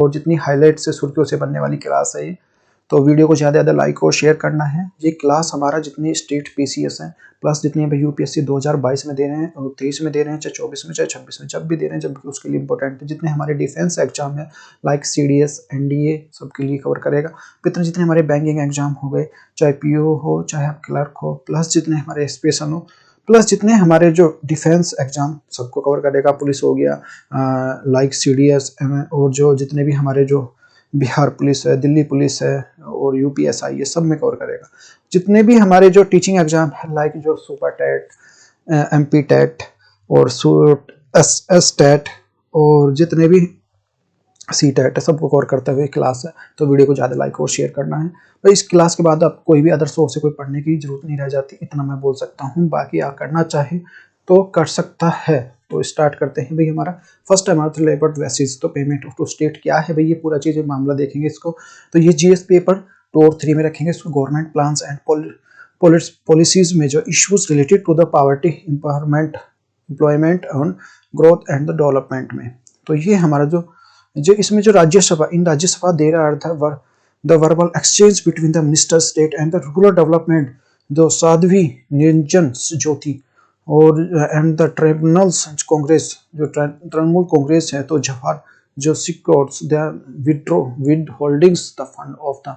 और जितनी हाईलाइट से सुर्खियों से बनने वाली क्लास है ये, तो वीडियो को ज़्यादा ज़्यादा लाइक और शेयर करना है। ये क्लास हमारा जितनी स्टेट पीसीएस है प्लस जितनी भी यूपीएससी 2022 में दे रहे हैं और 23 में दे रहे हैं, चाहे 24 में चाहे 26 में, जब भी दे रहे हैं, जब भी उसके लिए इंपॉर्टेंट है। जितने हमारे डिफेंस एग्जाम है लाइक सीडीएस एनडीए सबके लिए कवर करेगा। इतने जितने हमारे बैंकिंग एग्जाम हो गए, चाहे पीओ हो चाहे आप क्लर्क हो, प्लस जितने हमारे एस्पिरेशन हो, प्लस जितने हमारे जो डिफेंस एग्जाम सबको कवर करेगा। पुलिस हो गया लाइक सीडीएस, और जो जितने भी हमारे जो बिहार पुलिस है, दिल्ली पुलिस है और यूपीएसआई, ये सब में कवर करेगा। जितने भी हमारे जो टीचिंग एग्जाम है लाइक जो सुपर टेट, एमपी टेट और एस टेट और जितने भी सी टेट है, सबको कवर करते हुए क्लास है। तो वीडियो को ज़्यादा लाइक और शेयर करना है। तो इस क्लास के बाद आप कोई भी अदर सोर्स से कोई पढ़ने की जरूरत नहीं रह जाती, इतना मैं बोल सकता हूँ। बाकी आप करना चाहे तो कर सकता है। तो स्टार्ट करते हैं भाई। हमारा फर्स्ट है हमारा लेबर वेसिस, तो पेमेंट टू स्टेट क्या है भाई, ये पूरा चीज़ मामला देखेंगे इसको। तो ये जीएस पेपर 2 और 3 में रखेंगे इसको। गवर्नमेंट प्लान्स एंड पॉलिसीज में जो issues related to the poverty employment on growth and the development में। तो ये हमारा जो इसमें जो राज्यसभा, इन राज्यसभा दे रहा था the verbal exchange between the minister state and the rural development, जो साध्वी निरंजन ज्योति और एंड द ट्रिब्यूनल्स कांग्रेस, जो तृणमूल कांग्रेस है, तो जवाहर जो secures they withdraw with holdings the fund of the,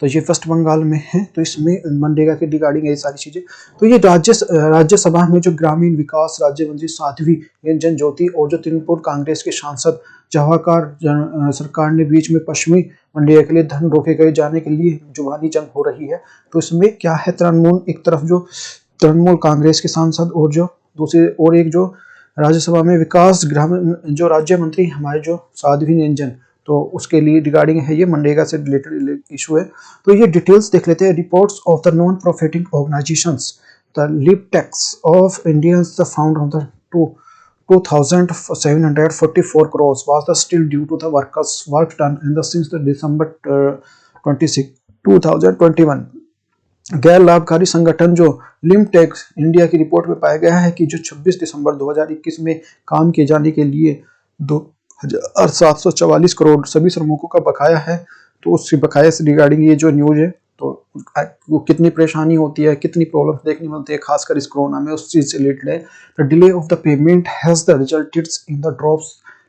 तो ये वेस्ट बंगाल में है। तो इसमें मनरेगा के रिगार्डिंग ये सारी चीजें। तो ये राज्यसभा में जो ग्रामीण विकास राज्य मंत्री साध्वी निरंजन ज्योति और जो तृणमूल कांग्रेस के सांसद जवाहर सरकार ने बीच में पश्चिमी मनरेगा के लिए धन रोके गए जाने के लिए जुबानी जंग हो रही है। तो इसमें क्या है, तृणमूल एक तरफ जो तृणमूल कांग्रेस के सांसद और जो दूसरे और एक जो राज्यसभा में विकास ग्रामीण जो राज्य मंत्री हमारे जो साध्वी निरंजन, तो उसके लिए रिगार्डिंग है, ये मनरेगा से रिलेटेड इशू है। तो ये डिटेल्स देख लेते हैं। Reports of the non profiting organisations the लिपटेक्स of Indians the found of the 2,744 crores was the still due to the workers work done in the since the December 26, 2021। गैर लाभकारी संगठन जो लिमटेक्स इंडिया की रिपोर्ट में पाया गया है कि जो 26 दिसंबर 2021 में काम किए जाने के लिए 2,744 करोड़ सभी श्रमिकों का बकाया है। तो उस बकाया से रिगार्डिंग ये जो न्यूज है, तो वो कितनी परेशानी होती है, कितनी प्रॉब्लम देखने मिलती है खासकर इस कोरोना में, उस चीज से रिलेटेड है। The delay of the payment has the resulted in the drops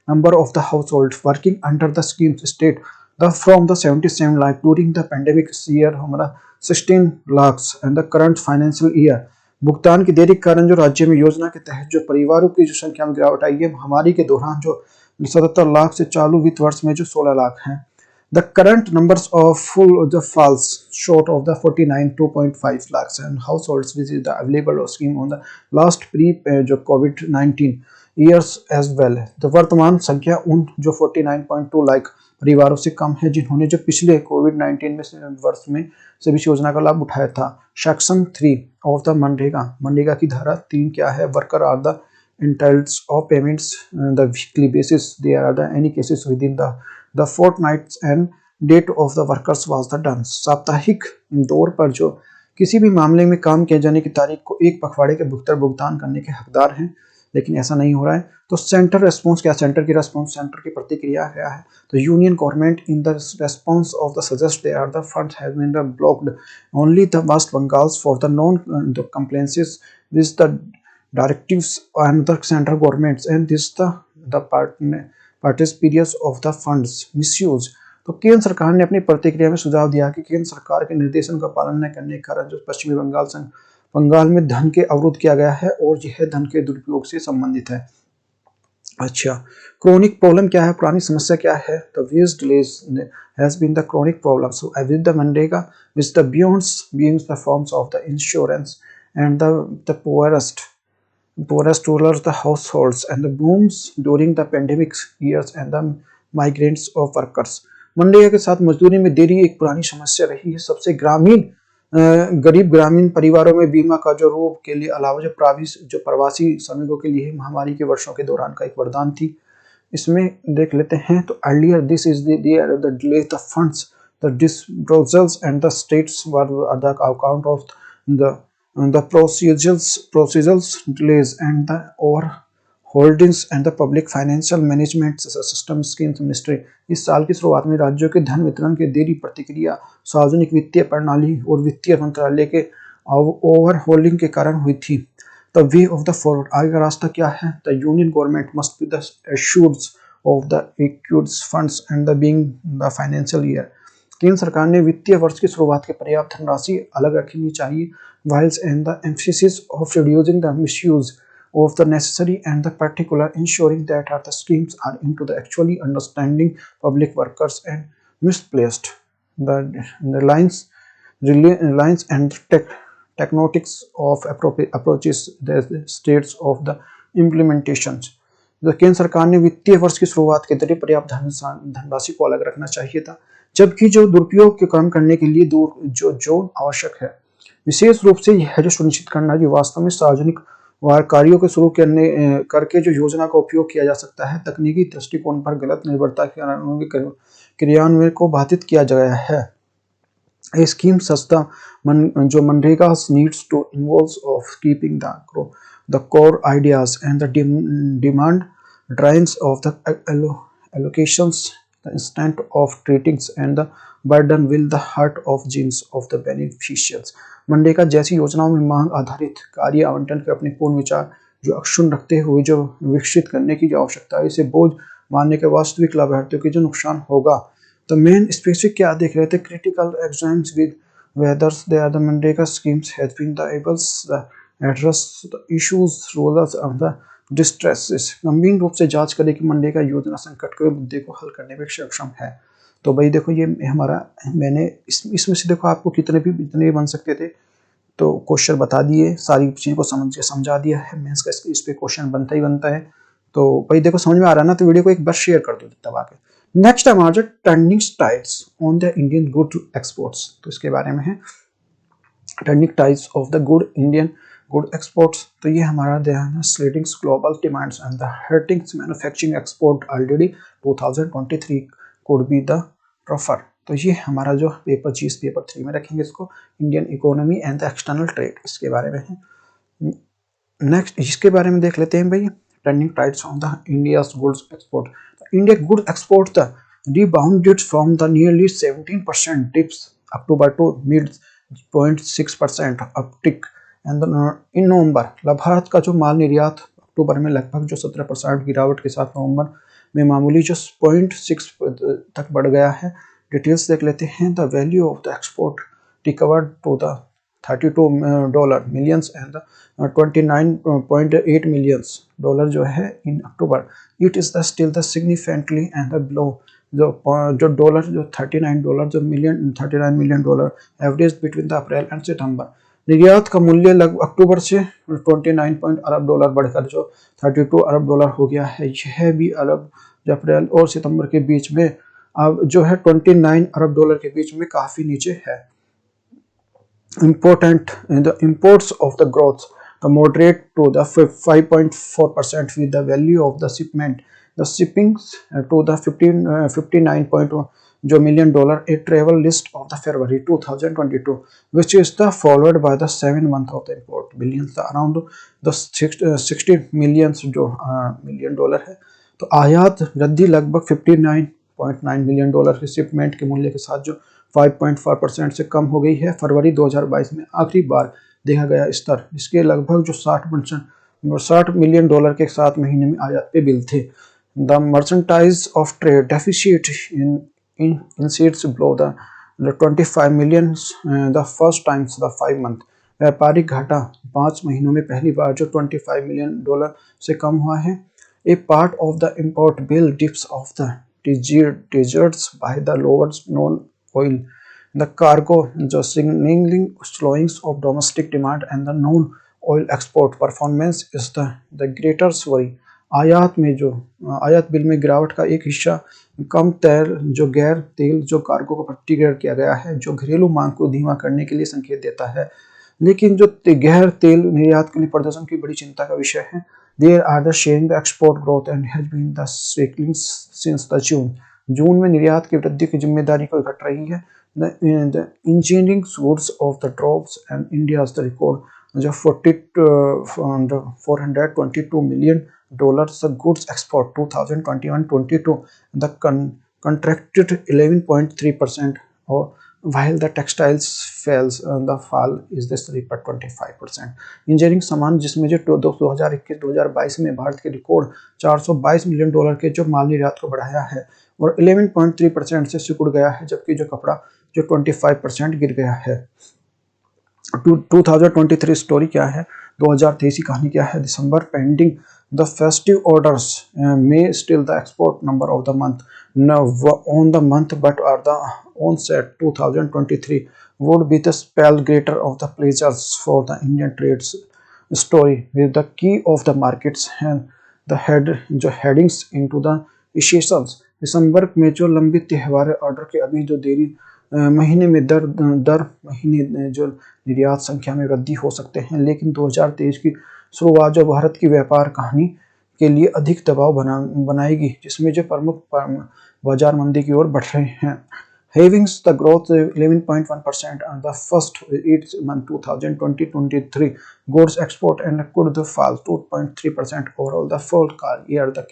number of the household working under the scheme state the from the 77 lakh during the pandemic year हमारा 16 lakh and the current financial year. भुगतान की देरी के कारण जो राज्य में योजना के तहत जो परिवारों की जो संख्या में गिरावट आई है महामारी के दौरान, जो 77 लाख से चालू वित्त वर्ष में जो 16 लाख हैं। The current numbers of falls short of the 49.2.5 lakhs and households which is the available scheme on the last जो COVID-19 years as well। तो वर्तमान संख्या उन जो 49.2 लाख परिवारों से कम है जिन्होंने जो पिछले कोविड-19 में वर्ष में सभी योजना का लाभ उठाया था। सेक्शन 3 ऑफ द मनरेगा की धारा 3 क्या है, worker are the entitled of payments the weekly basis there are the any cases within the fortnights and date of the workers was the done। साप्ताहिक दौर पर जो किसी भी मामले में काम किए जाने की तारीख को एक पखवाड़े के भीतर भुगतान करने के हकदार हैं, लेकिन ऐसा नहीं हो रहा है। तो सेंटर रेस्पॉन्स क्या, सेंटर की रेस्पॉन्स, सेंटर की प्रतिक्रिया क्या है। तो union government in the response of the suggest there are the funds have been blocked only the West Bengal for the non compliances with the directives and the central governments and this the parties periods of the funds misuse। तो केंद्र सरकार ने अपनी प्रतिक्रिया में सुझाव दिया कि केंद्र सरकार के निर्देशन का पालन न करने के कारण जो पश्चिमी बंगाल में धन के अवरुद्ध किया गया है और यह धन के दुरुपयोग से संबंधित है। अच्छा, क्रोनिक प्रॉब्लम क्या है, पुरानी समस्या क्या है। तो wage delays has been the chronic problem so with the MNREGA which the beyond the forms of the insurance and the poorest rulers the households and the booms during the pandemic years and the migrants of workers। MNREGA के साथ मजदूरी में देरी एक पुरानी समस्या रही है। सबसे गरीब ग्रामीण परिवारों में बीमा का जो रोग के लिए अलावा जो प्रवासी श्रमिकों के लिए महामारी के वर्षों के दौरान का एक वरदान थी। इसमें देख लेते हैं। तो earlier this is the delay the funds the disbursals and the states were the account of the procedures delays and the holdings and the public financial management system schemes ministry. इस साल की शुरुआत में राज्यों के धन वितरण के देरी प्रतिक्रिया सार्वजनिक वित्तीय प्रणाली और वित्तीय मंत्रालय के ओवरहोलिंग के कारण हुई थी। The way of the forward, आगे का रास्ता क्या है? The union government must be the assures of the equity funds and the being the financial year. केंद्र सरकार ने वित्तीय वर्ष की शुरुआत के पर्याप्त धनराशि अलग रखनी चाहिए, whilst and the emphasis of reducing the misuse of the necessary and the particular, ensuring that the schemes are into the actually understanding public workers and misplaced the lines and technotics of approaches the states of the implementations। तो केंद्र सरकार ने वित्तीय वर्ष की शुरुआत के दौरान पर्याप्त धनराशि को अलग रखना चाहिए था, जबकि जो दुरुपयोग के काम करने के लिए जो आवश्यक है, विशेष रूप से यह जो सुनिश्चित करना कि वास्तव में सार्वजनिक कार्यों को शुरू करके जो योजना का उपयोग किया जा सकता है, तकनीकी दृष्टिकोण पर गलत निर्भरता के कारणों के क्रियान्वयन को बाधित किया गया है। A scheme such जो MNREGA needs to involve of keeping the core ideas and the demand drives of the allocations, the instant of treatings and the burden will the heart of genes of the beneficiaries। MNREGA जैसी योजनाओं में मांग आधारित कार्य आवंटन के अपने पूर्ण विचार जो अक्षुण्ण रखते हुए जो विकसित करने की जो आवश्यकता है, इसे बोझ मानने के वास्तविक लाभार्थियों की जो नुकसान होगा। तो मेन स्पेसिफिक क्या देख रहे थे? Critical exams with weathers they are the मनरेगा schemes has been the ables the address the issues rollers of the distresses. गंभीर रूप से जांच करें कि मनरेगा योजना संकट के मुद्दे को हल करने में सक्षम है। तो भाई देखो ये हमारा मैंने इसमें से देखो आपको कितने भी बन सकते थे, तो क्वेश्चन बता दिए, सारी चीज़ को समझा दिया है। मेंस का इस पे क्वेश्चन बनता ही बनता है। तो भाई देखो समझ में आ रहा है ना, तो वीडियो को एक बार शेयर कर दो दबा के। नेक्स्ट है हमारा trending tides on the Indian good exports. तो इसके बारे में है trending tides of the good Indian good exports. तो ये हमारा ध्यान है slatings global demands and the hurtings manufacturing export already 2023 could be the proffer. तो ये हमारा जो पेपर जी पेपर 3 में रखेंगे इसको, Indian economy and the external trade, इसके बारे में है। नेक्स्ट इसके बारे में देख लेते हैं भाई, trending tides on the India's goods export. India good export the rebounded from the nearly 17% dips October to mid 0.6% uptick and in November। Bharat का जो माल निर्यात अक्टूबर में लगभग जो 17% गिरावट के साथ नवंबर में मामूली जो 0.6 तक बढ़ गया है। डिटेल्स देख लेते हैं। The value of the export recovered to the $32 millions and 29.8 millions dollar जो है in October. It is the still the significantly and the below जो डॉलर जो $39 million dollar average between the April and September. निर्यात का मूल्य लगभग अक्टूबर से 29 अरब dollar बढ़कर जो 32 अरब डॉलर हो गया है। यह भी अरब अप्रैल और सितंबर के बीच में अब जो है 29 अरब डॉलर के बीच में काफी नीचे है। Important the imports of the growth the moderate to the 5.4% with the value of the shipment the shippings to the 59.1 जो $million a travel list of the February 2022 which is the followed by the 7 month of the import billions around the 60 millions जो $million है। तो आयात वृद्धि लगभग 59.9 million dollar के shipment के मूल्य के साथ जो 5.4% से कम हो गई है। फरवरी 2022 में आखिरी बार देखा गया स्तर इसके लगभग जो 60 मिलियन डॉलर के 7 महीने में आयात पे बिल थे। The merchandise of trade deficit in seats below the 25 million the first times the 5 month. व्यापारिक घाटा 5 महीनों में पहली बार जो 25 मिलियन डॉलर से कम हुआ है। A part of the import bill dips of the deserts by the lower non oil the cargo जो signaling slowings of domestic demand and the non oil export performance is the greater worry। आयात में जो आयात bill में गिरावट का एक हिस्सा कम तेल जो गैर तेल जो कार्गो को प्रतिग्रह किया गया है, जो घरेलू मांग को धीमा करने के लिए संकेत देता है। लेकिन जो गैर तेल निर्यात के लिए प्रदर्शन की बड़ी चिंता का विषय है। There are the sharing the export growth and has been the struggling since the June में निर्यात की वृद्धि की जिम्मेदारी को घट रही है। The engineering goods of the drops and India the record जो 422 million dollars. The goods export 2021-22 the contracted 11.3%, or while the textiles falls the fall is this 3.25%. Engineering सामान जिसमें जो 2021-2022 में भारत के रिकॉर्ड $422 मिलियन के जो माल निर्यात को बढ़ाया है और 11.3% से सिकुड़ गया है, जबकि जो कपड़ा जो 25% गिर गया है। 2023 स्टोरी क्या है, 2023 की कहानी क्या है। December pending the festive orders may still the export number of the month on the month but are the onset 2023 would be the spell greater of the pleasures for the Indian trade story with the key of the markets and the headings into the sessions। दिसंबर में जो लंबित त्योहार order के अभी जो देरी महीने में दर महीने जो निर्यात संख्या में वृद्धि हो सकते हैं, लेकिन 2023 की शुरुआत जो भारत की व्यापार कहानी के लिए अधिक दबाव बनाएगी, जिसमें जो प्रमुख बाजार मंदी की ओर बढ़ रहे हैं। Having the growth 11.1% on the first 8 month 2020-23 goods export and could fall 2.3% overall the full year। The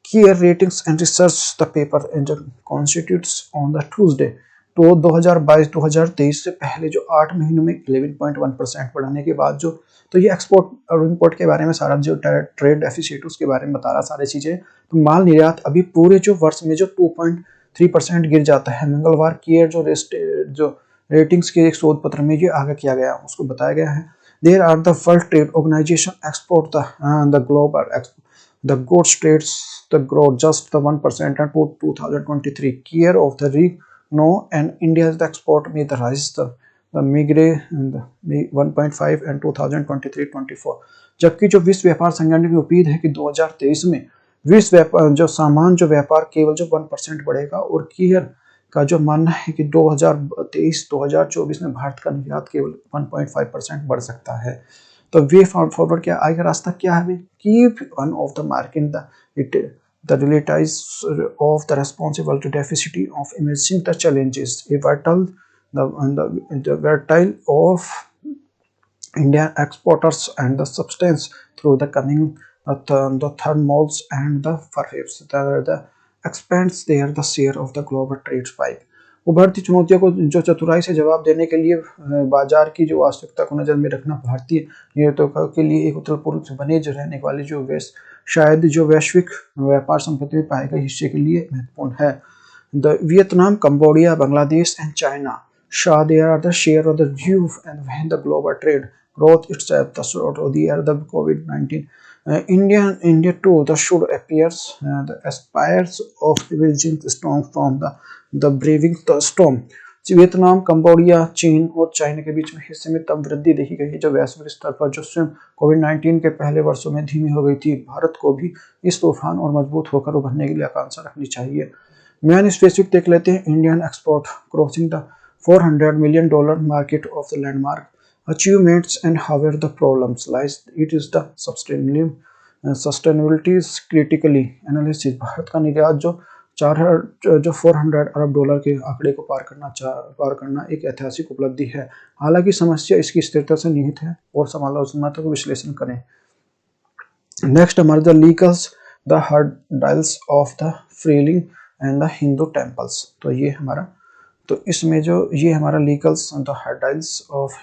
care ratings and research the paper and constitutes on the Tuesday। तो 2022-2023 से पहले जो 8 महीनों में 11.1% बढ़ाने के बाद जो तो ये एक्सपोर्ट और इंपोर्ट के बारे में सारा जो ट्रेड डेफिसिट उसके बारे में बता रहा सारी चीजें। तो माल निर्यात अभी पूरे जो वर्ष में जो 2.3% गिर जाता है। मंगलवार की जो रेटिंग्स के एक शोध पत्र में ये आगे किया गया, उसको बताया गया है। There are the world trade organization export the global the goods trades the growth just the 1% and 2023 year of the no and India's the export में the rise the migre 1.5 and 2023-24। जबकि जो विश्व व्यापार संगठन की उम्मीद है कि 2023 में विश्व व्यापार जो सामान जो व्यापार केवल जो 1% बढ़ेगा, और कियर का जो मानना है कि 2023-2024 में भारत का निर्यात केवल 1.5% बढ़ सकता है। तो वे फॉरवर्ड क्या आगे रास्ता क्या है? Keep one of the market the relatives of the responsibility deficit of imaging the challenges a vital the virtual of Indian exporters and the substance through the coming the thermals and the perhaps the expands there the share of the global trade pipe। उभरती चुनौतियों को जो चतुराई से जवाब देने के लिए बाजार की जो आवश्यकता को नजर में रखना भारतीय निवेशकों के लिए एक उत्तर पूर्व बने जो रहने वाली जो शायद जो वैश्विक व्यापार संपत्ति में पाए गए हिस्से के लिए महत्वपूर्ण है। The Vietnam, Cambodia, Bangladesh and China saw there the share of the view and when the global trade growth itself the sort of the year the COVID-19 India too the should appears the aspires of emerging strong from the braving the storm। Vietnam, Cambodia, चीन और China के बीच में हिस्से में तब वृद्धि देखी गई है जो वैश्विक स्तर पर जो स्वयं कोविड-19 के पहले वर्षों में धीमी हो गई थी। भारत को भी इस तूफान और मजबूत होकर उभरने के लिए आकांक्षा रखनी चाहिए। मैन स्पेसिफिक देख लेते हैं। Indian export crossing the $400 million market of the landmark achievements and however the problems lies it is the sustainability is critically analysis। Bharat का निर्यात जो 400 अरब डॉलर के आंकड़े को पार करना एक ऐतिहासिक उपलब्धि है। हालांकि समस्या इसकी स्थिरता से निहित है और समालोचनात्मक विश्लेषण करें। नेक्स्ट हमारे the legals the hurdles of the freeing and the Hindu temples. तो ये हमारा तो इसमें जो ये हमारा legals the hurdles of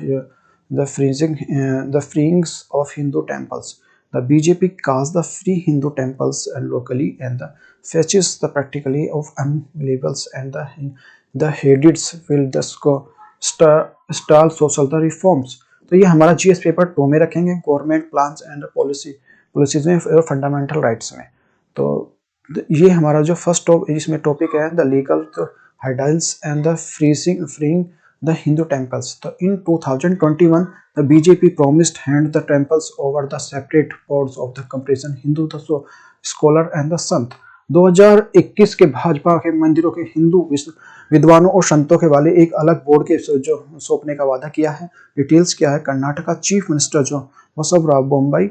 the freeings of Hindu temples. The BJP calls the free Hindu temples and locally and the fetches the practically of unbelievers and the heads will the stall social the reforms। तो ये हमारा GS paper 2 में रखेंगे, government plans and policies में और fundamental rights में। तो ये हमारा जो फर्स्ट इसमें टॉपिक है the legal hurdles and the freeing the Hindu temples। So in 2021 the BJP promised hand the temples over the separate boards of the comparison Hindu the scholar and the sant। 2021 के भाजपा के मंदिरों के हिंदू विद्वानों और संतों के वाले एक अलग बोर्ड के जो सौंपने का वादा किया है। डिटेल्स क्या है? कर्नाटका चीफ मिनिस्टर जो Basavaraj Bommai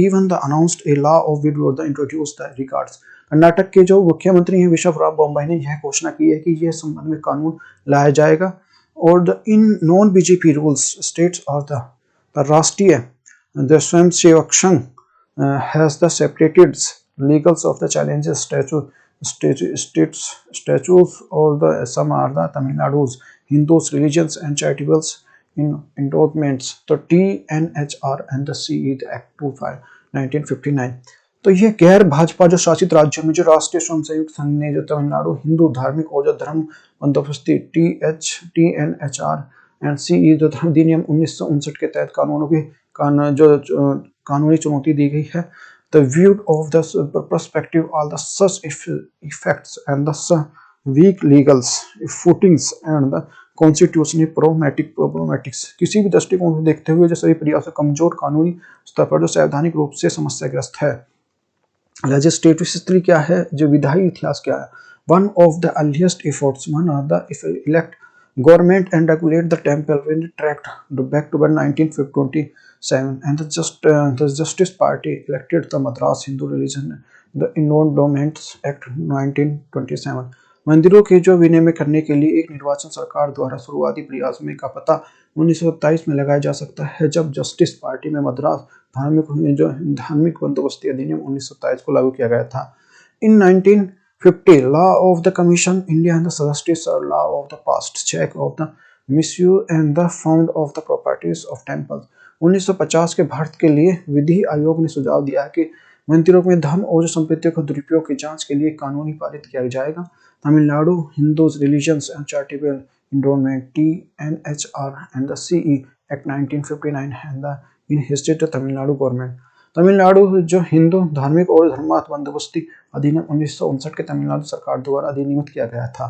even the announced a law of withdrawal the introduced the regards। Karnataka के जो मुख्यमंत्री हैं बसवराज बोम्मई ने यह घोषणा की है कि यह संबंध में कानून लाया जाएगा। और the in non BJP rules states और द राष्ट्रीय the Swayamsevak Sangh has the separated legals of the challenges statues or the some are the Tamil Nadu's Hindus religions and charitables in endowments the TNHR and the CE the Act 25 1959। तो ये गैर भाजपा जो शासित राज्यों में जो राष्ट्रीय स्वयं सेवक संघ ने जो तमिलनाडु हिंदू धार्मिक और जो धर्म बंदोबस्ती TNHR एंड CE जो धर्म अधिनियम 1959 के तहत कानूनों की कानूनी चुनौती दी गई है। The view of the perspective all the such effects and the weak legals footings and the constitutionally problematics किसी भी दृष्टिकोण से देखते हुए जो सभी प्रयास कमजोर कानूनी स्तर पर जो सैद्धांतिक रूप से समस्याग्रस्त है। लेजिस्लेटिव हिस्ट्री क्या है, जो विधायी इतिहास क्या है। One of the earliest efforts one of the elect government and regulate the temple when tracked back to 1927 and the Justice Party elected the Madras Hindu Religion the Endowments Act 1927। मंदिरों के जो विनिमय करने के लिए एक निर्वाचन सरकार द्वारा शुरुआती प्रयास में का पता 1927 में लगाया जा सकता है, जब जस्टिस पार्टी में मद्रास धार्मिक बंदोबस्ती अधिनियम 1927 को लागू किया गया था। इन 1950 law of the commission India and the justice law of the past check of the misuse and the fund of the properties of temples। 1950 के भारत के लिए विधि आयोग ने सुझाव दिया कि मंदिरों में धर्म और संपत्तियों के दुरुपयोग की जांच के लिए कानूनी पारित किया जाएगा। Tamil Nadu Hindus religions and charitable endowment TNHR and the CE Act 1959 and the in history to Tamil Nadu government. Tamil Nadu जो हिंदू धार्मिक और धर्मार्थ बंदोबस्ती अधिनियम 1959 के तमिलनाडु सरकार द्वारा अधिनियमित किया गया था।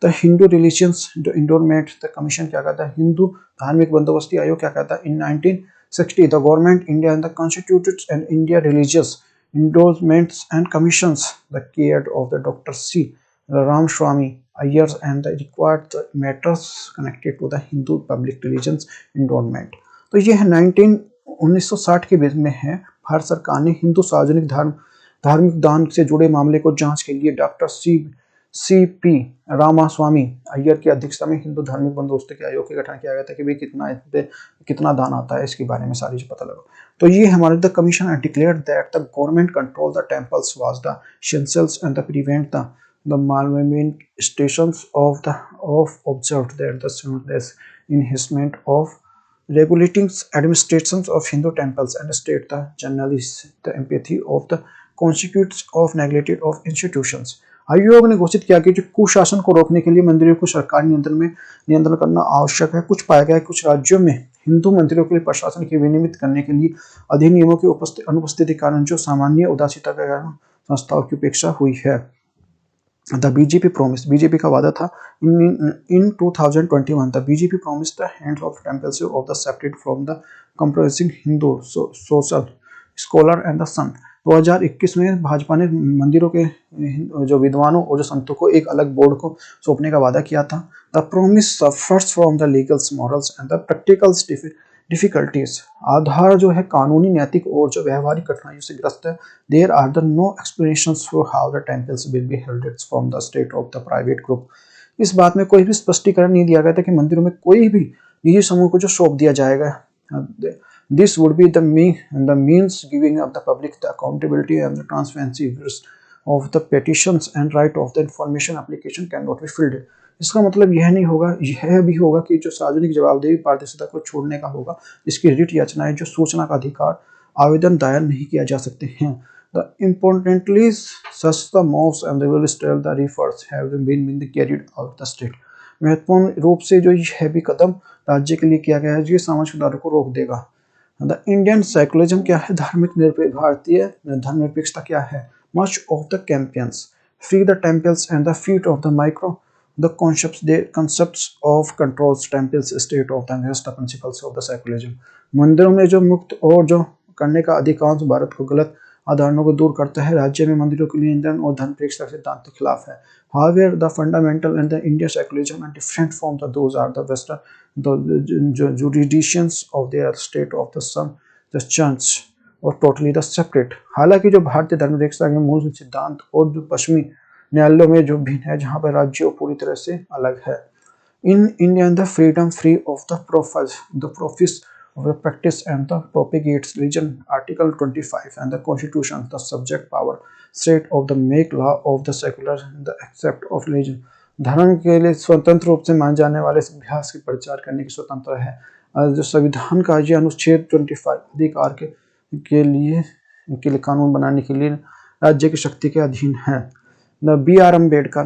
द हिंदू रिलीजियंस जो इंडोरमेंट द कमीशन क्या कहता है, हिंदू धार्मिक बंदोबस्ती आयोग क्या कहता है। In 1960 the government India and the constituted and India religious endowments and commissions the care of the doctor C Ramaswamy Iyer and the required matters connected to the Hindu public religions endowment। तो ये है 1960 के बीच में है। भारत सरकार ने हिंदू सार्वजनिक धार्मिक दान से जुड़े मामले को जांच के लिए डॉक्टर CP रामास्वामी अय्यर की अध्यक्षता में हिंदू धार्मिक बंदोबस्ती के आयोग का गठन किया गया था कि भाई कितना दान आता है, इसके बारे में सारी चीज पता लगा। तो ये हमारे the commission declared that the government control the temples was the essentials and the prevent the manifestations of observed that the seamless enhancement of regulating administrations of Hindu temples and state the generally the empathy of the consequences of neglected of institutions। आयोग ने घोषित किया कि जो कुशासन को रोकने के लिए मंदिरों को सरकारी नियंत्रण करना आवश्यक है। कुछ पाया गया कुछ राज्यों में हिंदू मंदिरों के लिए प्रशासन की विनियमित करने के लिए अधिनियमों की अनुपस्थिति के कारण जो सामान्य उदासीनता के कारण संस्थाओं की उपेक्षा हुई है। The BJP promised, बीजेपी का वादा था in 2021 the BJP promised the hands of temples of the separate from the comprising Hindu social scholar and the sant। 2021 में भाजपा ने मंदिरों के जो विद्वानों और जो संतों को एक अलग बोर्ड को सौंपने का वादा किया था। The promise suffers from the legal morals and the practical difficulties. आधार जो है कानूनी नैतिक और जो व्यवहारिक कठिनाइयों से ग्रस्त है। There are the no explanations for how the temples will be held from the state of the private group. इस बात में कोई भी स्पष्टीकरण नहीं दिया गया था कि मंदिरों में कोई भी निजी समूह को जो सौंप दिया जाएगा। This would be the means giving up the public the accountability and the transparency of the petitions and right of the information application cannot be filled। इसका मतलब यह नहीं होगा, यह भी होगा कि जो सार्वजनिक जवाबदेही पारदर्शिता को छोड़ने का होगा। इसकी रिट याचनाएं जो सूचना का अधिकार आवेदन दायर नहीं किया जा सकते हैं। The importantly such the moves and the will still the efforts have been carried out the state। महत्वपूर्ण रूप से जो यह भी कदम राज्य के लिए किया गया है जो समाज सुधार को रोक देगा। द इंडियन सेकुलरिज्म क्या है, भारतीय धर्मनिरपेक्षता क्या है। Much of the campaigns free the temples and the feet of the micro the concepts of controls temples state of the rest the principles of the secularism। मंदिरों में जो मुक्त और जो करने का अधिकांश भारत को गलत आधारणों को दूर करता है। राज्य में मंदिरों के नियंत्रण और धर्मनिरपेक्षता के सिद्धांत के खिलाफ है। However, the fundamental and the Indian secularism are different from those are the Western the jurisdictions of their state of the sun the church और टोटली द सेपरेट। हालांकि जो भारतीय धर्मनिरपेक्षता के मूल सिद्धांत और जो पश्चिमी न्यायालयों में जो भिन्न है, जहां पर राज्य पूरी तरह से अलग है। In India the freedom free of the profess of the practice and the propagates religion. Article 25 and the Constitution, the subject power state of the make law of the secular and the accept of religion. धर्म के लिए स्वतंत्र रूप से माने जाने वाले अभ्यास के प्रचार करने की स्वतंत्र है। जो संविधान का ये अनुच्छेद 25 अधिकार के लिए कानून बनाने के लिए राज्य की शक्ति के अधीन है। बी आर अम्बेडकर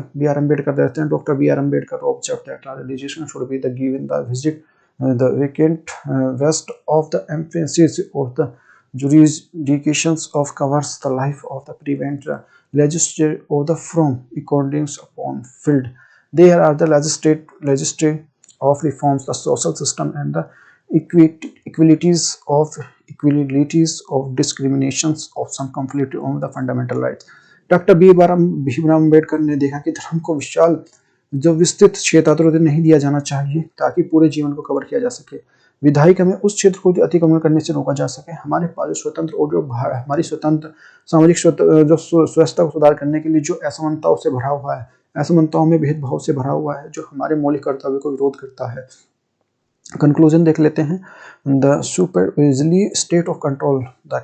रहते हैं, doctor B R Ambedkar observe that religious should be the given the visit the vacant west of the emphasis of the jurisdictions of covers the life of the prevent legislature of the from according upon field. There are the legislative of reforms the social system and the equalities of discriminations of some conflict on the fundamental rights. Doctor Bhimrao Ambedkar ने देखा कि धर्म को विस्तृत क्षेत्र नहीं दिया जाना चाहिए ताकि पूरे जीवन को कवर किया जा सके। विधायिका में उस क्षेत्र को अतिक्रमण करने से रोका जा सके। हमारे पास जो स्वतंत्र और जो हमारी स्वतंत्र सामाजिक जो स्वस्थता को सुधार करने के लिए जो असमानताओं से भरा हुआ है, असमानताओं में भेदभाव से भरा हुआ है, जो हमारे मौलिक कर्तव्य को विरोध करता है। कंक्लूजन देख लेते हैं। The supervisory state of control the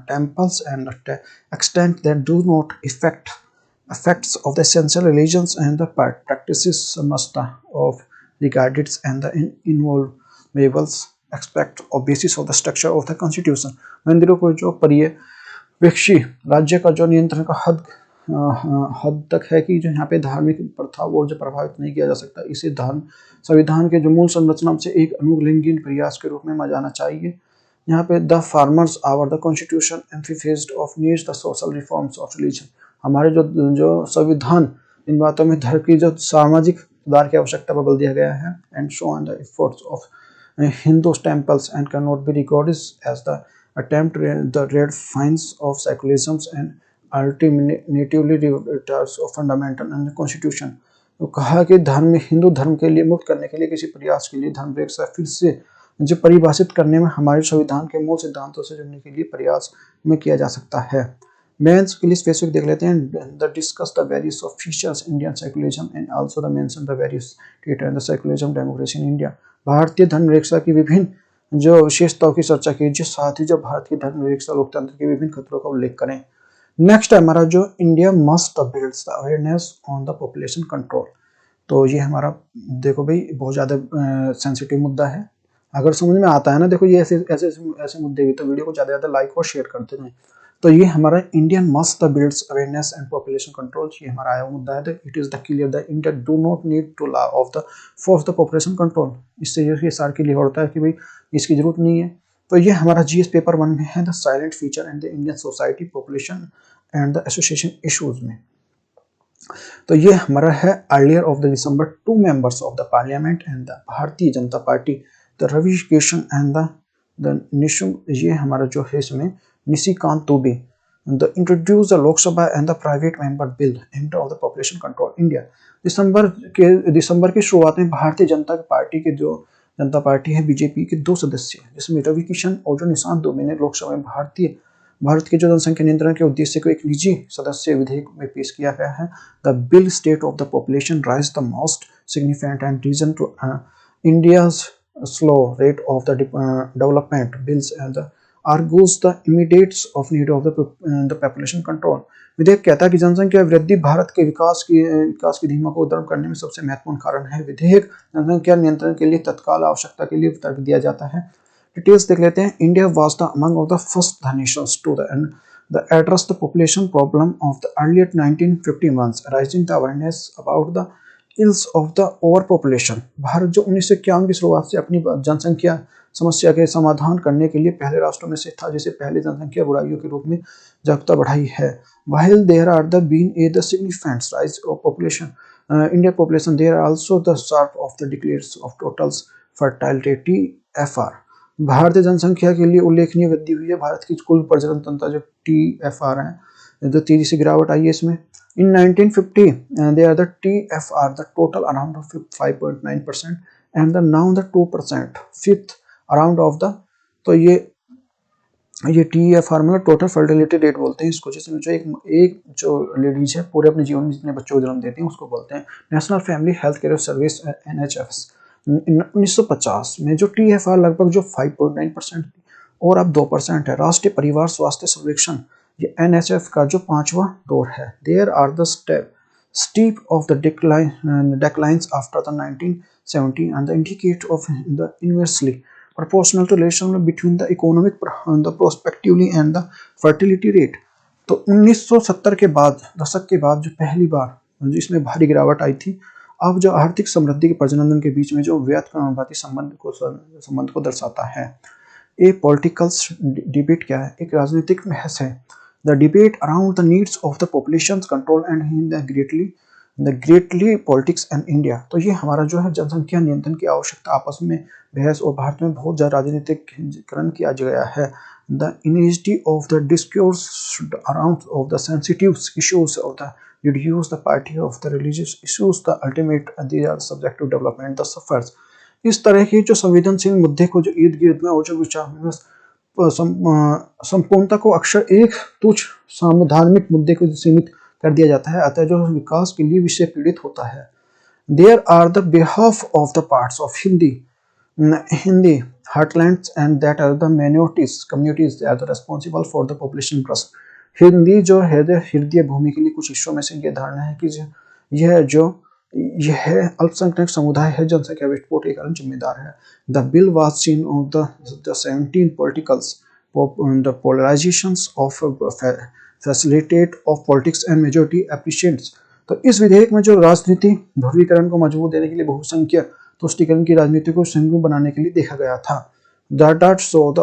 temples and the extent that do not effects of the essential religions and the practices must of regarded and the involvable aspect of basis of the structure of the constitution. मंदिरों को जो पर्यवेक्षी राज्य का जो नियंत्रण का हद तक है कि जो यहाँ पे धार्मिक प्रथाओं और जो प्रभावित नहीं किया जा सकता, इसे संविधान के जो मूल संरचना से एक अनुलंघन प्रयास के रूप में माना चाहिए। यहाँ पे the farmers our the constitution emphasized of needs the social reforms of religion. हमारे जो संविधान इन बातों में धर्म की जो सामाजिक सुधार की आवश्यकता पर बल दिया गया है। And show on the efforts of Hindu temples and can not be recorded as the attempt the red fines of secularism and alternatively retards of fundamental and constitution. तो कहा कि हिंदू धर्म के लिए मुक्त करने के लिए किसी प्रयास के लिए धर्म रेखा फिर से जो परिभाषित करने में हमारे संविधान के मूल सिद्धांतों से जुड़ने के लिए प्रयास में किया जा सकता है। मेंस के लिए स्पेसिफिक देख लेते हैं। The discuss the various of features Indian secularism and also the mention the various state and the secularism democracy in India. भारतीय धर्म रेखा की विभिन्न जो विशेषताओं की चर्चा कीजिए, साथ ही जो भारत की धर्म रेखा लोकतंत्र के विभिन्न खतरों का उल्लेख करें। नेक्स्ट है हमारा जो India must builds the awareness on the population control. तो ये हमारा देखो भाई बहुत ज़्यादा सेंसिटिव मुद्दा है। अगर समझ में आता है ना, देखो ये ऐसे मुद्दे भी, तो वीडियो को ज़्यादा लाइक और शेयर करते रहें। तो ये हमारा Indian must builds awareness and population control, ये हमारा आया मुद्दा है। तो it is the clear the India do not need to law of the force the population control. इससे ये सार क्लियर होता है कि भाई इसकी जरूरत नहीं है। तो ये हमारा जीएस पेपर 1 में है, the silent feature and the Indian society population and the association issues में। तो ये हमारा है earlier of the December 2 members of the parliament and the Bharatiya Janata Party the Ravi Kishan and the निशुंग। ये हमारा जो है इसमें Nishikant Dubey the introduce the Lok Sabha and the private member bill aimed of the population control India. दिसंबर की शुरुआत में भारतीय जनता पार्टी के जो जनता पार्टी है बीजेपी के 2 सदस्य जिसमें रवि किशन और जो निशांत दुबे ने लोकसभा में भारत के जो जनसंख्या नियंत्रण के उद्देश्य को एक निजी सदस्य विधेयक में पेश किया गया है। The bill state of the population rise the most significant and reason to India's slow rate of the development bills and argues the immediates of need of the population control. विधेयक कहता है कि जनसंख्या वृद्धि भारत के विकास की धीमा को उत्तम करने में सबसे महत्वपूर्ण कारण है। विधेयक जनसंख्या नियंत्रण के लिए तत्काल आवश्यकता के लिए तर्क दिया जाता है। डिटेल्स देख लेते हैं। India was the among of the first the nations to the address the population problem of the earlier 1951 rising the awareness about the ills of the over population. Bharat जो 1951 की शुरुआत से अपनी जनसंख्या समस्या के समाधान करने के लिए पहले राष्ट्रों में से था जिसे पहले जनसंख्या बुराइयों के रूप में जागरूकता बढ़ाई है। While there are the been a significant rise of population, India population, there are also the sharp of the declares of totals fertility (TFR). भारतीय जनसंख्या के लिए उल्लेखनीय वृद्धि हुई है। भारत की कुल प्रजनन तंत्र जो TFR है जो तेजी से गिरावट आई है इसमें। In 1950, there are the TFR, the total around of 5.9%, and the now the 2%, fifth around of the। तो ये TFR में टोटल फर्टिलिटी रेट बोलते हैं इसको, जिसमें जो एक जो लेडीज है पूरे अपने जीवन में जितने बच्चों को जन्म देती हैं उसको बोलते हैं। National family health care service NHS, 1950 में जो TFR लगभग जो 5.9% थी और अब 2% है। राष्ट्रीय परिवार स्वास्थ्य सर्वेक्षण ये NHF का जो 5वां दौर है। There are the steep of the declines after the 1970 and the indicate of the inversely proportional relation between the economic the prospectively and the fertility rate। तो 1970 के बाद दशक के बाद जो पहली बार जिसमें भारी गिरावट आई थी, अब जो आर्थिक समृद्धि के प्रजनन के बीच में जो व्युत्क्रमानुपाती संबंध को दर्शाता है। ए पॉलिटिकल्स डिबेट क्या है? एक राजनीतिक बहस है। The debate around the needs of the population control and in the greatly politics and India. तो ये हमारा जो है जनसंख्या नियंत्रण की आवश्यकता आपस में बहस और भारत में बहुत ज़्यादा राजनीतिकरण किया गया है। The iniquity of the discourse around of the sensitive issues of the reduce the party of the religious issues the ultimate they are subject to development the suffers। इस तरह के जो संवेदनशील मुद्दे को जो इर्द गिर्द में और जो विचार संपूर्णता को अक्सर एक तुच्छ सार्वधार्मिक मुद्दे को सीमित कर दिया जाता है, अतः जो विकास के लिए विषय पीड़ित होता है। There are the behalf of the parts of Hindi heartlands and that are the minorities communities that are responsible for the population growth। Hindi जो है हृदय भूमि के लिए कुछ हिस्सों में से ये धारणा है कि यह अल्पसंख्यक समुदाय है जनसंख्या विस्फोट के कारण जिम्मेदार है। The bill was seen of the 17 politicals the polarisations of facilitate of politics and majority appreciates. तो इस विधेयक में जो राजनीति ध्रुवीकरण को मजबूत देने के लिए बहुसंख्यक तुष्टीकरण की राजनीति को संगीन बनाने के लिए देखा गया था। Data show the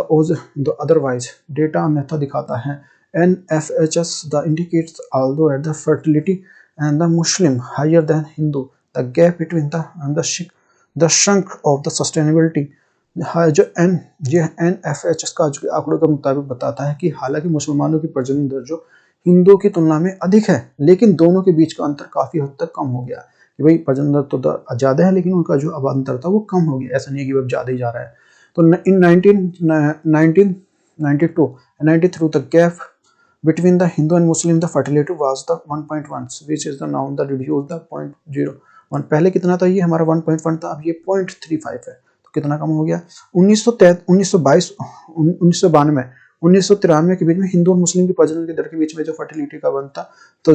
otherwise, data अन्यथा दिखाता है। NFHS the indicates although at the fertility and the Muslim higher than Hindu, the gap between the shrunk of the sustainability। जो NFHS का जो आंकड़ों के मुताबिक बताता है कि हालांकि मुसलमानों की प्रजनन दर जो हिंदुओं की तुलना में अधिक है, लेकिन दोनों के बीच का अंतर काफी हद तक कम हो गया कि भाई प्रजनन दर तो ज्यादा है लेकिन उनका जो अंतर था वो कम हो गया। ऐसा नहीं है कि वो ज्यादा ही जा रहा है। तो इन 1992 and 93 the gap between the Hindu and Muslim the fertility was the 1.1 which is the now the reduced the 0.01। पहले कितना था? ये हमारा 1.1 था, अब ये 0.35 है। तो कितना कम हो गया? 1993 के बीच में हिंदू और मुस्लिम की प्रजनन की दर के बीच में जो फर्टिलिटी का वन था तो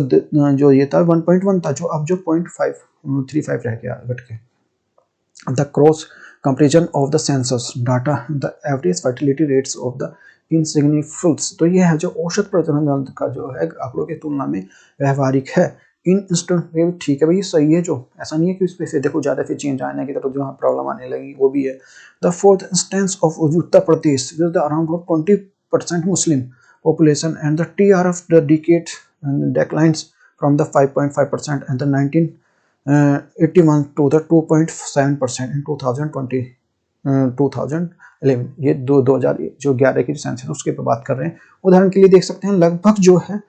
जो ये था 1.1 था, जो अब जो 0.535 रह गया घट के। The cross comparison of the census data the average fertility rates of the insignificance. तो ये है जो औसत प्रजनन का जो है आंकड़ों की तुलना में व्यवहारिक है। इन इंस्टेंट में ठीक है भाई, सही है। जो ऐसा नहीं है कि उसमें से देखो ज्यादा फिर चेंज आने की तरफ जो प्रॉब्लम आने लगी वो भी है। The fourth instance of Uttar Pradesh with around 20% Muslim population and the TRF the decade declines from the 5.5% and the 1981 to the 2.7% in 2011। ये 2011 की सेंसस उसके पे बात कर रहे हैं। उदाहरण के लिए देख सकते हैं लगभग जो है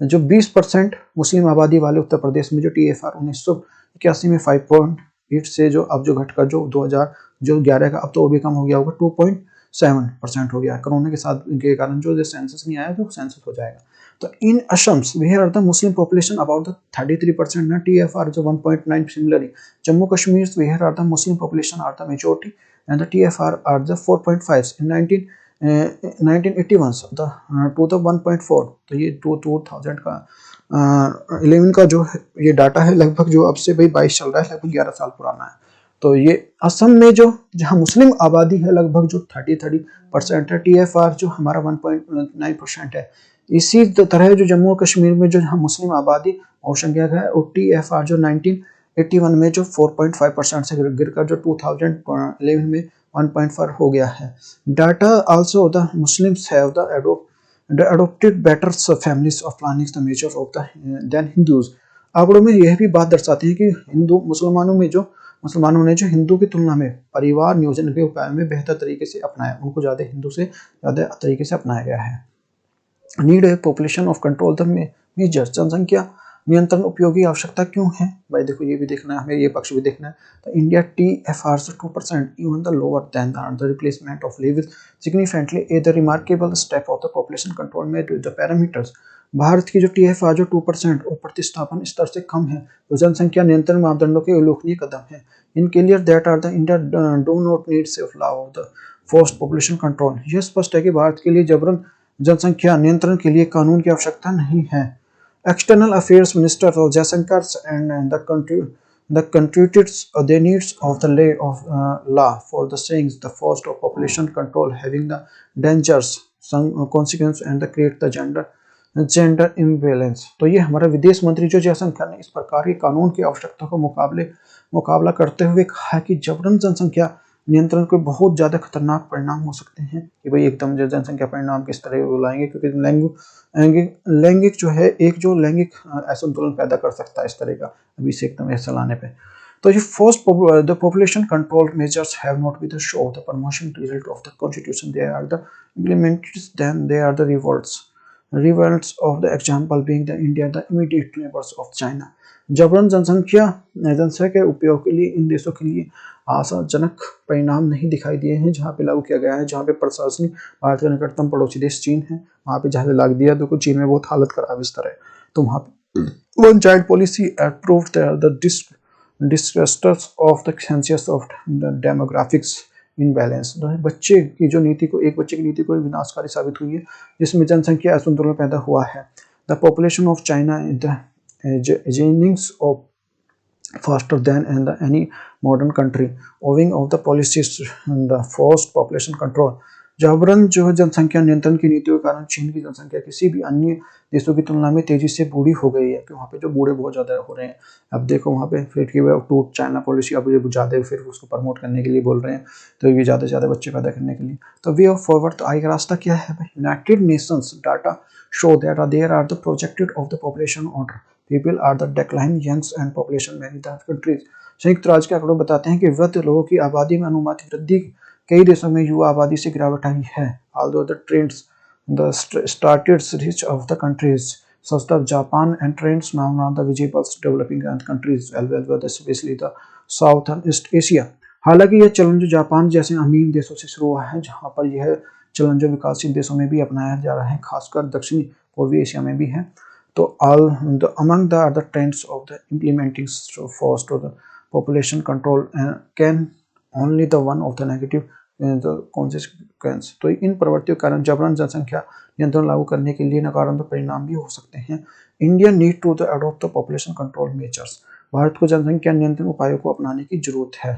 जो 20% मुस्लिम आबादी वाले उत्तर प्रदेश में जो TFR 1981 में 5.8 से जो अब जो घटकर जो 2011 का अब तो वो भी कम हो गया होगा, 2.7% हो गया। कोरोना के साथ के कारण जो सेंसस नहीं आया तो सेंसस हो जाएगा। तो in Assams where are the Muslim population about the 33% ना TFR जो 1.9। Similarly Jammu Kashmir where are the Muslim population are the majority and the TFR are the 4.5 in 1981 to the 1.4। तो ये 2000 का 11 का जो ये डाटा है लगभग जो अब से भाई 22 चल रहा है, लगभग 11 साल पुराना है। तो ये असम में जो जहाँ मुस्लिम आबादी है लगभग जो 30% है, TFR जो हमारा 1.9% है। इसी तरह जो जम्मू और कश्मीर में जो जहाँ मुस्लिम आबादी और संख्या है और TFR जो 1981 में जो 4.5% से गिरकर जो 2011 में 1.4 हो गया है। Data also the Muslims have the adopted better families of planning the measure of the than Hindus। आंकड़ों में यह भी बात दर्शाती है कि मुसलमानों ने जो हिंदू की तुलना में परिवार नियोजन के उपाय में बेहतर तरीके से अपनाया, उनको ज्यादा हिंदू से ज्यादा तरीके से अपनाया गया है। Need a population of control the measures, जनसंख्या नियंत्रण उपयोगी आवश्यकता क्यों है भाई? देखो ये भी देखना है हमें, ये पक्ष भी देखना है। तो India TFR 2% even the lower than the replacement of live significantly a the remarkable step of the population control made with the parameters Bharat की जो TFR जो 2% और प्रतिस्थापन स्तर से कम है, तो जनसंख्या नियंत्रण मापदंडों के उल्लेखनीय कदम है। In clear that are the India do not need safe law of the forced population control. यह स्पष्ट है कि भारत के लिए जबरन जनसंख्या नियंत्रण के लिए कानून की आवश्यकता नहीं है। External Affairs Minister of Jaishankar and the contributors the needs of the law for the sayings the forced of population control having the dangerous some consequence and the create the gender imbalance। तो ये हमारा विदेश मंत्री जो जयशंकर ने इस प्रकार के कानून की आवश्यकता को मुकाबला करते हुए कहा कि जबरन जनसंख्या नियंत्रण के बहुत ज्यादा खतरनाक परिणाम हो सकते हैं कि भाई एकदम जो जनसंख्या परिणाम किस तरह बुलाएंगे, क्योंकि लैंगिक जो है एक जो लैंगिक असंतुलन पैदा कर सकता है इस तरह का अभी से एकदम ऐसा लाने पे। तो ये first the population control measures have not be the show of the promotion result of the constitution, they are the implemented then they are the revolts of the example being the India the immediate neighbours of China. जबरन जनसंख्या के उपयोग के लिए इन देशों के लिए आशाजनक परिणाम नहीं दिखाई दिए हैं जहाँ पे लागू किया गया है। जहाँ पे प्रशासनिक भारत का निकटतम पड़ोसी देश चीन है, वहाँ पे जहाँ लागू दिया तो चीन में बहुत हालत खराब इस तरह है। तो वहाँ पे one child policy approved the distrusters of the census of the demographics imbalance. बच्चे की जो नीति को एक बच्चे की नीति को विनाशकारी साबित हुई है, जिसमें जनसंख्या असंतुलन पैदा हुआ है। The population of China in the genes of faster than in the any modern country owing of the policies and the forced population control। जबरन जो जनसंख्या नियंत्रण की नीतियों के कारण चीन की जनसंख्या किसी भी अन्य देशों की तुलना में तेजी से बूढ़ी हो गई है, कि वहाँ पे जो बूढ़े बहुत ज़्यादा हो रहे हैं। अब देखो वहाँ पे फिर की टू चाइना पॉलिसी अब जो ज़्यादा फिर उसको प्रमोट करने के लिए बोल रहे हैं, तो ये ज़्यादा से ज़्यादा बच्चे पैदा करने के लिए। तो वे ऑफ फॉरवर्ड तो आगे का रास्ता क्या है भाई? United Nations data show that there are the projected of the population order people are the decline youngs and population many the countries. संयुक्त राज्य के आंकड़े बताते हैं कि वृद्ध लोगों की आबादी में अनुमानित वृद्धि कई देशों में युवा आबादी से गिरावट आई है। Although the trends the started rich of the countries such the Japan and trends now the visibles developing countries specially the south and east Asia. हालांकि यह चलन जो जापान जैसे अमीर देशों से शुरू हुआ है, जहां पर यह चलन जो विकासशील देशों में भी अपनाया जा रहा है, खासकर दक्षिणी पूर्वी एशिया में भी है। तो among the other trends of the implementing forced the population control can only the one of the negative the consequence। तो इन प्रवृत्तियों के कारण जबरन जनसंख्या नियंत्रण लागू करने के लिए नकारात्मक परिणाम भी हो सकते हैं। India need to the adopt the population control measures. Bharat को जनसंख्या नियंत्रण उपायों को अपनाने की जरूरत है,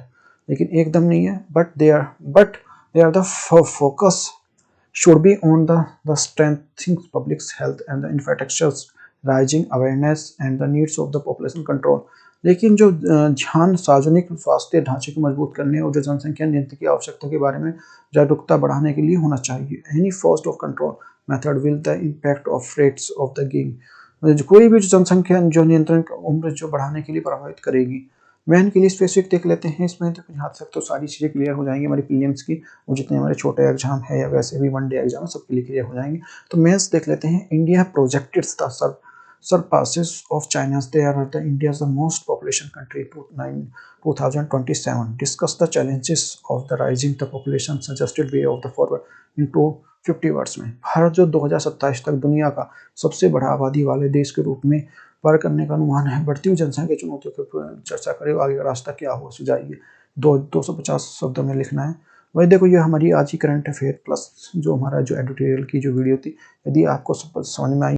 लेकिन एकदम नहीं है। But they are the focus should be on the strengthening public health and the infrastructures, rising awareness and the needs of the population control। लेकिन जो ध्यान सार्वजनिक स्वास्थ्य ढांचे को मजबूत करने और जो जनसंख्या नियंत्रण की आवश्यकता के बारे में जागरूकता बढ़ाने के लिए होना चाहिए। Any force of control method will the impact of rates of the game. कोई भी जनसंख्या जो नियंत्रण उम्र जो बढ़ाने के लिए प्रभावित करेगी। मैन के लिए स्पेसिफिक देख लेते हैं। इसमें तो यहाँ तक तो सारी चीज़ें क्लियर हो जाएंगी हमारी प्रीलिम्स की, और जितने हमारे छोटे एग्जाम है या वैसे भी वन डे एग्जाम है सबके लिए क्लियर हो जाएंगे। तो मेंस देख लेते हैं। India projected the surpasses of China's they are the India's the most population country to 2027 discuss the challenges of the rising the population suggested way of the forward into 50 words में। भारत जो 2027 तक दुनिया का सबसे बड़ा आबादी वाले देश के रूप में पार करने का अनुमान है। बढ़ती हुई जनसंख्या चुनौतियों पर चर्चा करें, आगे का रास्ता क्या हो सुझाइए। 250 शब्दों में लिखना है। वही देखो ये हमारी आज की करंट अफेयर प्लस जो हमारा जो एडिटोरियल की जो वीडियो थी, यदि आपको समझ में आई